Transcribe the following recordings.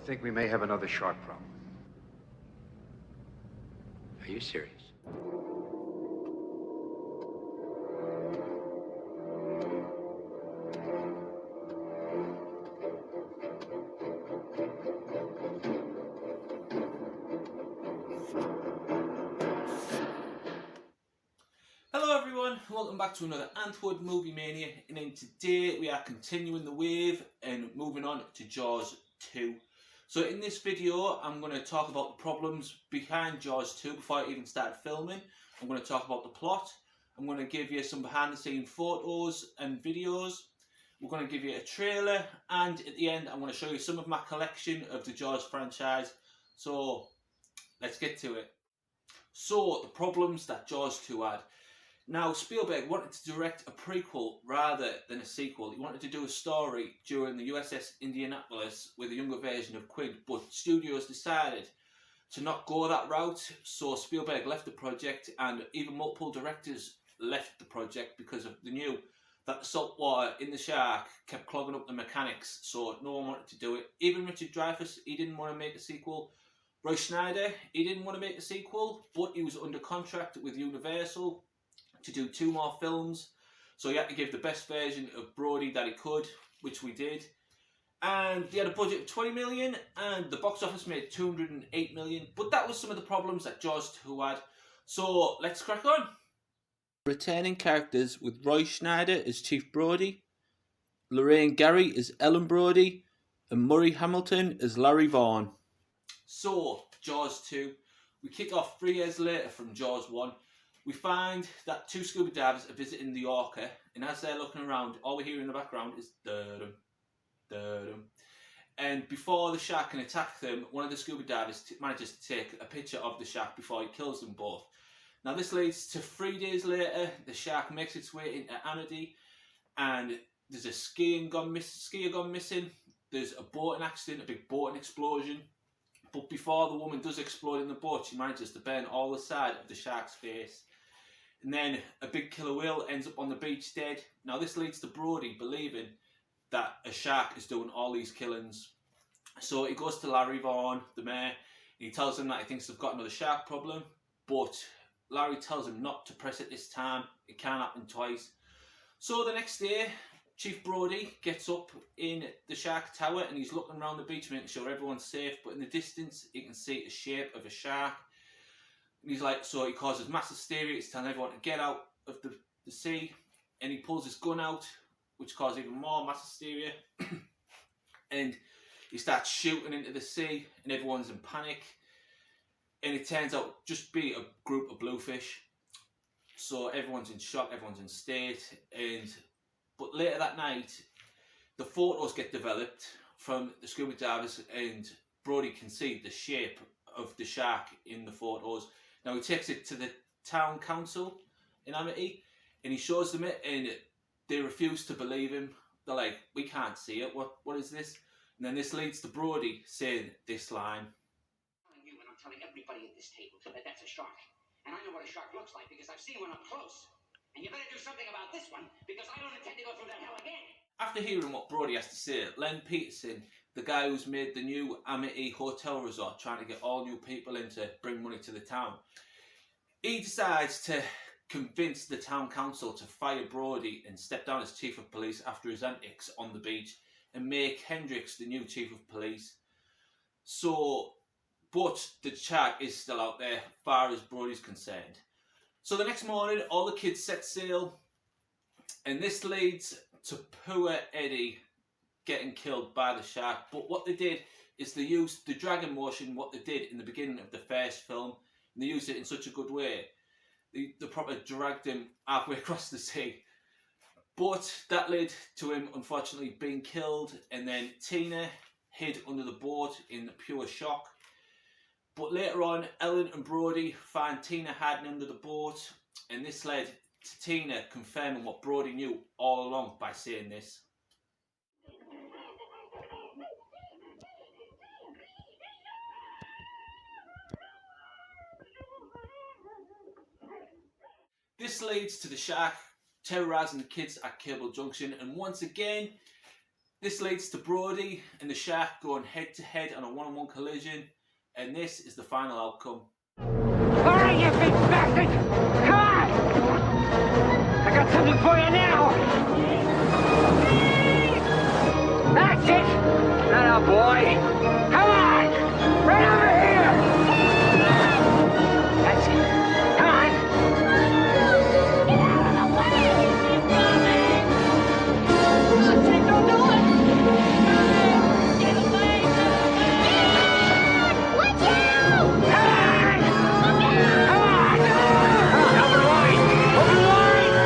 think we may have another shark problem. Are you serious? Hello everyone, welcome back to another Antwoord Movie Mania, and then today we are continuing the wave and moving on to Jaws 2. So in this video I'm going to talk about the problems behind Jaws 2 before I even start filming. I'm going to talk about the plot, I'm going to give you some behind the scenes photos and videos, we're going to give you a trailer, and at the end I'm going to show you some of my collection of the Jaws franchise. So let's get to it. So the problems that Jaws 2 had. Now, Spielberg wanted to direct a prequel rather than a sequel. He wanted to do a story during the USS Indianapolis with a younger version of Quint, but studios decided to not go that route, so Spielberg left the project, and even multiple directors left the project because they knew that the salt water in the shark kept clogging up the mechanics, so no one wanted to do it. Even Richard Dreyfuss, he didn't want to make a sequel. Roy Schneider, he didn't want to make a sequel, but he was under contract with Universal to do 2 more films, so he had to give the best version of Brody that he could, which we did. And they had a budget of 20 million, and the box office made 208 million. But that was some of the problems that Jaws 2 had. So let's crack on. Returning characters with Roy Schneider as Chief Brody, Lorraine Gary as Ellen Brody, and Murray Hamilton as Larry Vaughn. So Jaws 2, we kick off 3 years later from Jaws 1. We find that 2 scuba divers are visiting the Orca, and as they're looking around, all we hear in the background is da-dum, da-dum. And before the shark can attack them, one of the scuba divers manages to take a picture of the shark before he kills them both. Now this leads to 3 days later, the shark makes its way into Amity, and there's a skier gone missing, there's a boating accident, a big boating explosion. But before the woman does explode in the boat, she manages to burn all the side of the shark's face. And then a big killer whale ends up on the beach dead. Now this leads to Brody believing that a shark is doing all these killings. So he goes to Larry Vaughn, the mayor, and he tells him that he thinks they've got another shark problem. But Larry tells him not to press it this time. It can't happen twice. So the next day, Chief Brody gets up in the shark tower and he's looking around the beach making sure everyone's safe, but in the distance he can see the shape of a shark. And he's like, so he causes mass hysteria, he's telling everyone to get out of the sea, and he pulls his gun out, which causes even more mass hysteria. And he starts shooting into the sea and everyone's in panic. And it turns out just be a group of bluefish. So everyone's in shock, everyone's in state, but later that night, the photos get developed from the scuba divers and Brody can see the shape of the shark in the photos. Now he takes it to the town council in Amity and he shows them it and they refuse to believe him. They're like, we can't see it, what is this? And then this leads to Brody saying this line. I'm telling you and I'm telling everybody at this table that that's a shark. And I know what a shark looks like because I've seen one up close. And you better do something about this one, because I don't intend to go through that hell again. After hearing what Brody has to say, Len Peterson, the guy who's made the new Amity Hotel Resort, trying to get all new people in to bring money to the town, he decides to convince the town council to fire Brody and step down as chief of police after his antics on the beach and make Hendricks the new chief of police. So, but the shark is still out there, as far as Brody's concerned. So the next morning, all the kids set sail, and this leads to poor Eddie getting killed by the shark. But what they did is they used the dragon motion, what they did in the beginning of the first film, and they used it in such a good way. They proper dragged him halfway across the sea. But that led to him, unfortunately, being killed, and then Tina hid under the boat in pure shock. But later on, Ellen and Brody find Tina hiding under the boat, and this led to Tina confirming what Brody knew all along by saying this. This leads to the shark terrorising the kids at Cable Junction, and once again, This leads to Brody and the shark going head to head on a one-on-one collision, and this is the final outcome. Alright, you big bastard! Come on! I got something for you now! That's it! Not a boy! Come on! Right over here! That's it! Come on! Get out of the way! He's coming! Jake, don't do it! Get away! Watch out! Come on! Come on! Open wide! Open wide! Stay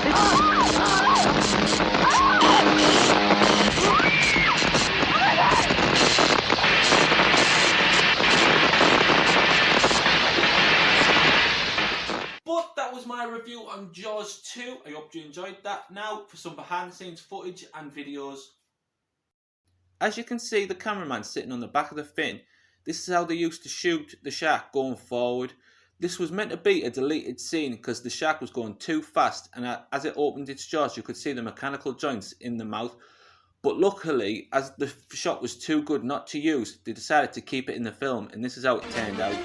off! But that was my review on Jaws 2. I hope you enjoyed that. Now for some behind the scenes footage and videos. As you can see, the cameraman sitting on the back of the fin. This is how they used to shoot the shark going forward. This was meant to be a deleted scene because the shark was going too fast, and as it opened its jaws you could see the mechanical joints in the mouth. But luckily, as the shot was too good not to use, they decided to keep it in the film, and this is how it turned out.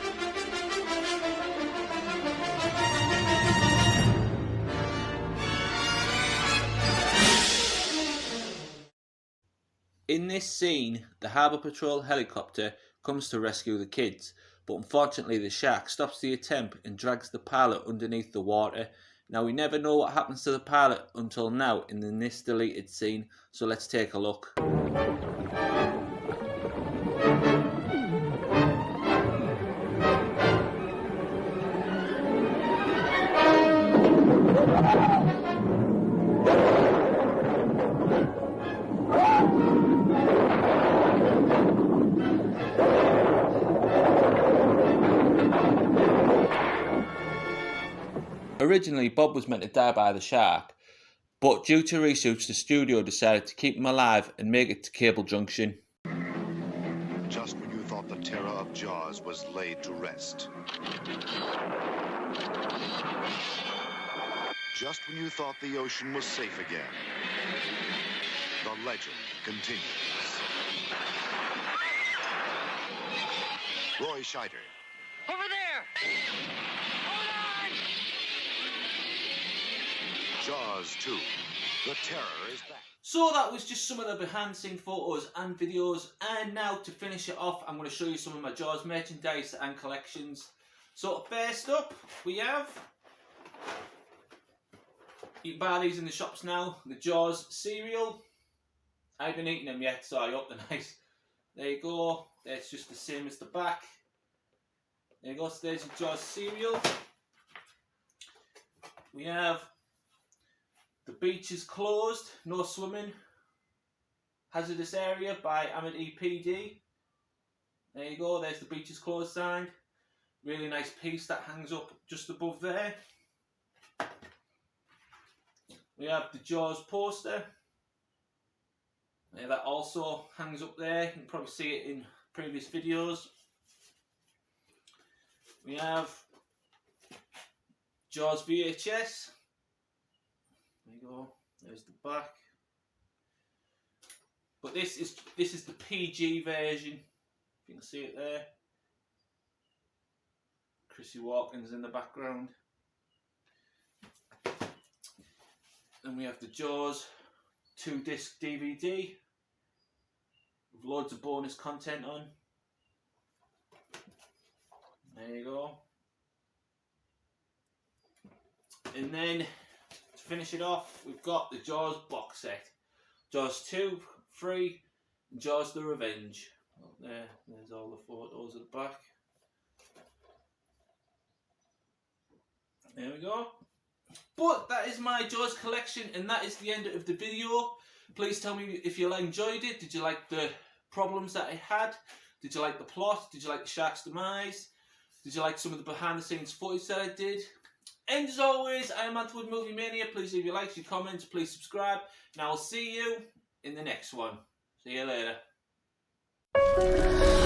In this scene, the Harbour Patrol helicopter comes to rescue the kids, but unfortunately the shark stops the attempt and drags the pilot underneath the water. Now we never know what happens to the pilot until now in this deleted scene, so let's take a look. Originally, Bob was meant to die by the shark, but due to research, the studio decided to keep him alive and make it to Cable Junction. Just when you thought the terror of Jaws was laid to rest. Just when you thought the ocean was safe again. The legend continues. Roy Scheider. Over there! Hold on! Jaws 2. The terror is back. So that was just some of the behind the scene photos and videos, and now to finish it off I'm going to show you some of my Jaws merchandise and collections. So first up we have, you can buy these in the shops now, the Jaws cereal. I haven't eaten them yet, so I hope they're nice. There you go, that's just the same as the back. There you go, so there's your Jaws cereal. We have The Beach is Closed, No Swimming, Hazardous Area by Amity PD. There you go, there's The Beach is Closed sign. Really nice piece that hangs up just above there. We have the Jaws poster. That also hangs up there, you can probably see it in previous videos. We have Jaws VHS. There you go, there's the back. But this is the PG version, if you can see it there. Chrissy Walken's in the background. Then we have the Jaws 2-disc DVD with loads of bonus content on. There you go. And then to finish it off, we've got the Jaws box set. Jaws 2, 3, and Jaws the Revenge. Up there's all the photos at the back. There we go. But that is my Jaws collection, and that is the end of the video. Please tell me if you enjoyed it. Did you like the problems that I had? Did you like the plot? Did you like the shark's demise? Did you like some of the behind the scenes footage that I did? And as always, I am Antwood Movie Mania. Please leave your likes, your comments, please subscribe, and I will see you in the next one. See you later. Bye.